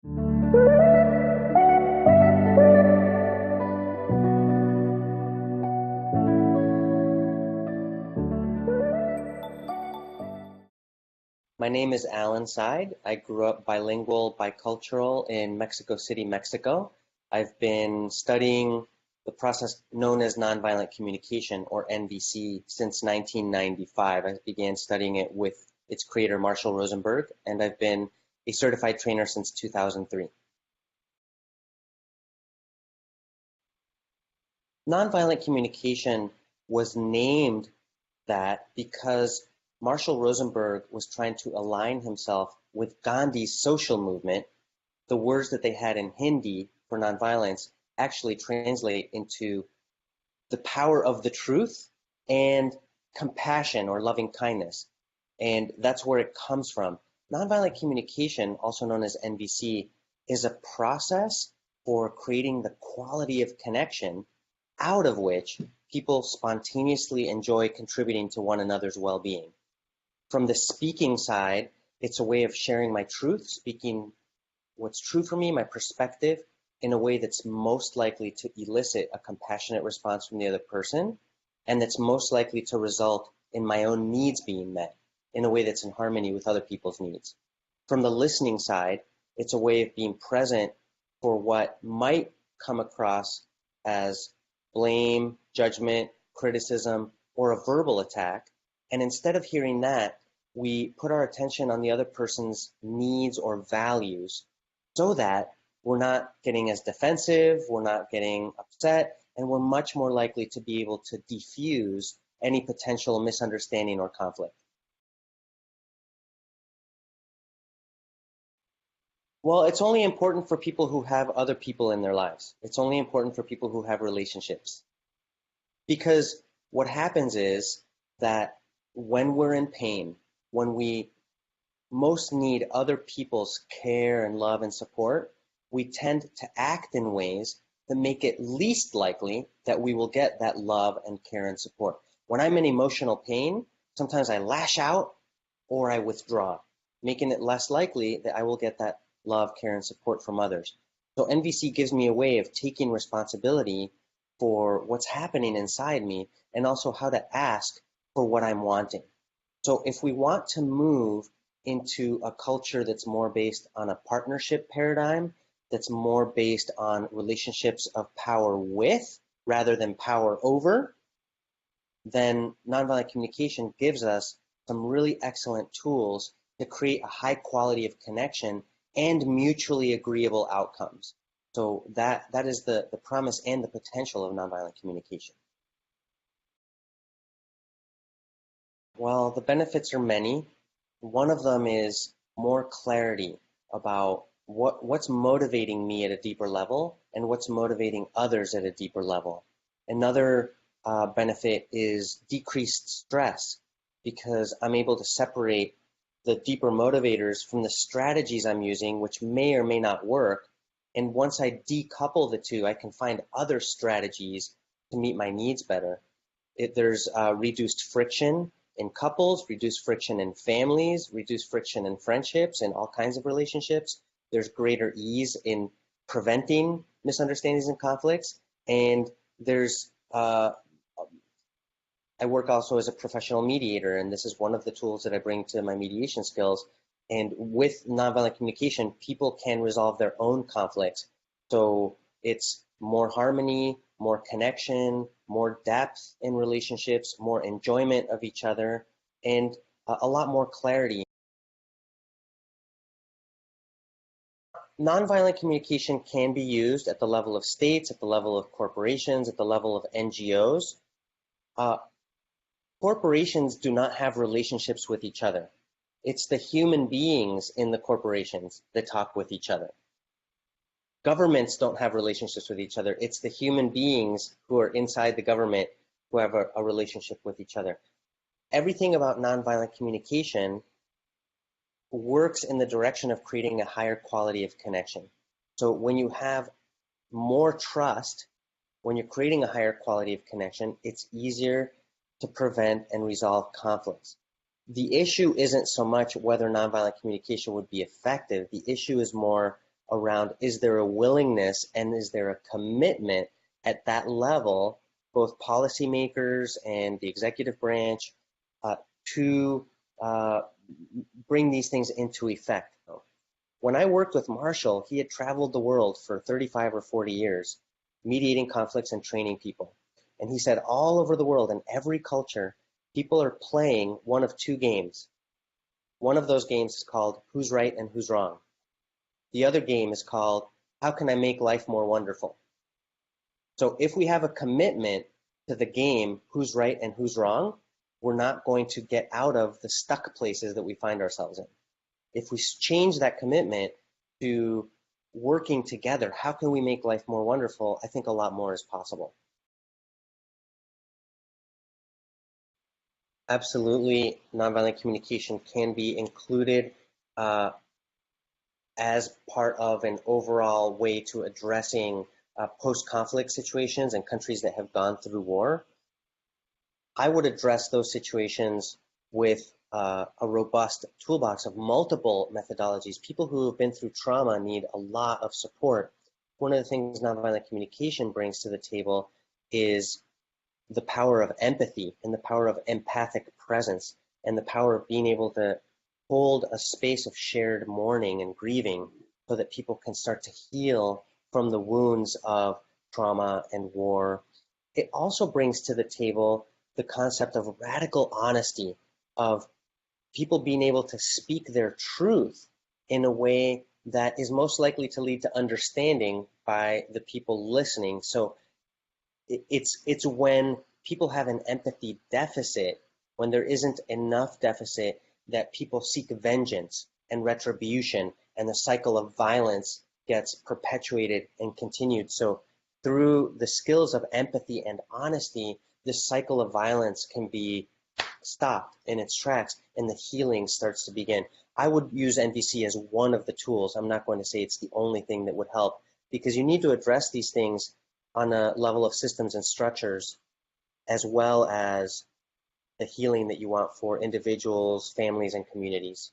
My name is Alan Seid. I grew up bilingual, bicultural in Mexico City, Mexico. I've been studying the process known as nonviolent communication, or NVC, since 1995. I began studying it with its creator, Marshall Rosenberg, and I've been a certified trainer since 2003. Nonviolent communication was named that because Marshall Rosenberg was trying to align himself with Gandhi's social movement. The words that they had in Hindi for nonviolence actually translate into the power of the truth and compassion or loving kindness. And that's where it comes from. Nonviolent communication, also known as NVC, is a process for creating the quality of connection out of which people spontaneously enjoy contributing to one another's well-being. From the speaking side, it's a way of sharing my truth, speaking what's true for me, my perspective, in a way that's most likely to elicit a compassionate response from the other person, and that's most likely to result in my own needs being met in a way that's in harmony with other people's needs. From the listening side, it's a way of being present for what might come across as blame, judgment, criticism, or a verbal attack. And instead of hearing that, we put our attention on the other person's needs or values so that we're not getting as defensive, we're not getting upset, and we're much more likely to be able to diffuse any potential misunderstanding or conflict. Well, it's only important for people who have other people in their lives. It's only important for people who have relationships. Because what happens is that when we're in pain, when we most need other people's care and love and support, we tend to act in ways that make it least likely that we will get that love and care and support. When I'm in emotional pain, sometimes I lash out or I withdraw, making it less likely that I will get that love, care, and support from others. So NVC gives me a way of taking responsibility for what's happening inside me and also how to ask for what I'm wanting. So if we want to move into a culture that's more based on a partnership paradigm, that's more based on relationships of power with rather than power over, then nonviolent communication gives us some really excellent tools to create a high quality of connection and mutually agreeable outcomes. So that is the promise and the potential of nonviolent communication. Well, the benefits are many. One of them is more clarity about what's motivating me at a deeper level and what's motivating others at a deeper level. Another benefit is decreased stress because I'm able to separate the deeper motivators from the strategies I'm using, which may or may not work. And once I decouple the two, I can find other strategies to meet my needs better. There's reduced friction in couples, reduced friction in families, reduced friction in friendships and all kinds of relationships. There's greater ease in preventing misunderstandings and conflicts. And there's I work also as a professional mediator, and this is one of the tools that I bring to my mediation skills. And with nonviolent communication, people can resolve their own conflicts. So it's more harmony, more connection, more depth in relationships, more enjoyment of each other, and a lot more clarity. Nonviolent communication can be used at the level of states, at the level of corporations, at the level of NGOs. Corporations do not have relationships with each other. It's the human beings in the corporations that talk with each other. Governments don't have relationships with each other. It's the human beings who are inside the government who have a relationship with each other. Everything about nonviolent communication works in the direction of creating a higher quality of connection. So when you have more trust, when you're creating a higher quality of connection, it's easier to prevent and resolve conflicts. The issue isn't so much whether nonviolent communication would be effective. The issue is more around, is there a willingness and is there a commitment at that level, both policymakers and the executive branch, to bring these things into effect. When I worked with Marshall, he had traveled the world for 35 or 40 years, mediating conflicts and training people. And he said all over the world, in every culture, people are playing one of two games. One of those games is called Who's Right and Who's Wrong. The other game is called How Can I Make Life More Wonderful? So if we have a commitment to the game Who's Right and Who's Wrong, we're not going to get out of the stuck places that we find ourselves in. If we change that commitment to working together, how can we make life more wonderful? I think a lot more is possible. Absolutely, nonviolent communication can be included as part of an overall way to addressing post-conflict situations in countries that have gone through war. I would address those situations with a robust toolbox of multiple methodologies. People who have been through trauma need a lot of support. One of the things nonviolent communication brings to the table is the power of empathy and the power of empathic presence and the power of being able to hold a space of shared mourning and grieving so that people can start to heal from the wounds of trauma and war. It also brings to the table the concept of radical honesty, of people being able to speak their truth in a way that is most likely to lead to understanding by the people listening. So it's when people have an empathy deficit, when there isn't enough deficit, that people seek vengeance and retribution, and the cycle of violence gets perpetuated and continued. So through the skills of empathy and honesty, this cycle of violence can be stopped in its tracks and the healing starts to begin. I would use NVC as one of the tools. I'm not going to say it's the only thing that would help, because you need to address these things on a level of systems and structures, as well as the healing that you want for individuals, families, and communities.